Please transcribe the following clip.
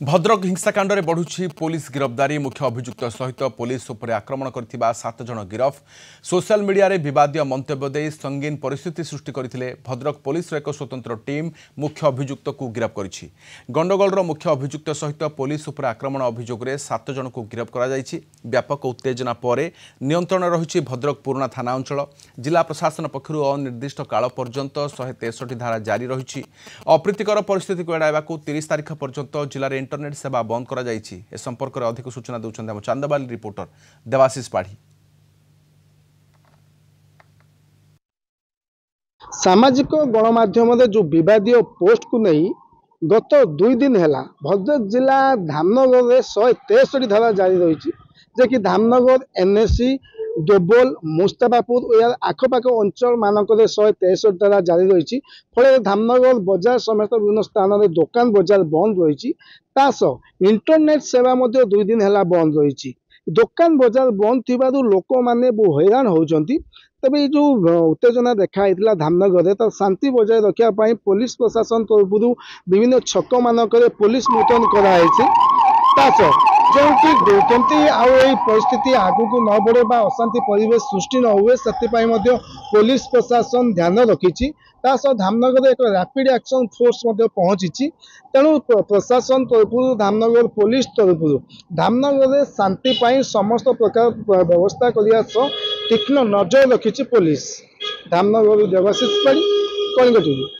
भद्रक हिंसाकांड में बढ़ुछि पुलिस गिरफ्तारी मुख्य अभियुक्त सहित पुलिस उपर आक्रमण करथिबा 7 जन गिरफ सोशल मीडिया रे विवादीय मंतव्य दे संगीन परिस्थिति सृष्टि करथिले भद्रक पुलिस एक स्वतंत्र टीम मुख्य अभियुक्त को गिरफ करिछि। गंडगोल मुख्य अभियुक्त सहित पुलिस उपर आक्रमण अभियोग में 7 जन को गिरफ करा जायछि। व्यापक उत्तेजना पर नियंत्रण रही भद्रक पुराना थाना अंचल जिला प्रशासन पक्षर अनिर्दिष्ट काल पर्यंत 163 धारा जारी रही। अप्रीतिकर परिस्थिति को एड़ाइबा 30 तारीख पर्यंत जिले इंटरनेट सेवा बंद करा जायछि। ए संपर्क में अधिक सूचना देउछन्ते हम चांदबाली रिपोर्टर देवाशीष पाढ़ी। सामाजिक गणमाध्यम जो विवादीय पोस्ट को नहीं गत 2 दिन है भद्रक जिला धामनगर में 163 धारा जारी रही जे कि धामनगर एनएससी देवोल मुस्ताफापुर यार आखपाख अंचल मानक 163 धारा जारी रही फल धामनगर बजार समेत विभिन्न स्थान में दुकान बजार बंद रही इंटरनेट सेवा 2 दिन है बंद रही। दुकान बजार बंद थी लोक मैंने बहु हैरान होती तबे जो उत्तेजना देखाई धामनगर तो शांति बजाय रखापी पुलिस प्रशासन तरफ विभिन्न छक मानक पुलिस मुतयन कराई जो परिस्थिति आगू न बढ़े अशांति परिवेश सृष्टि न हुए से पुलिस प्रशासन ध्यान रखी धामनगर एक रैपिड एक्शन फोर्स पहुंची तेणु प्रशासन तरफ धामनगर पुलिस तरफ धामनगर शांति समस्त प्रकार व्यवस्था करने तीक्ष्ण नजर रखी पुलिस। धामनगर देवाशीष पाढ़ी, कलिंग टीवी।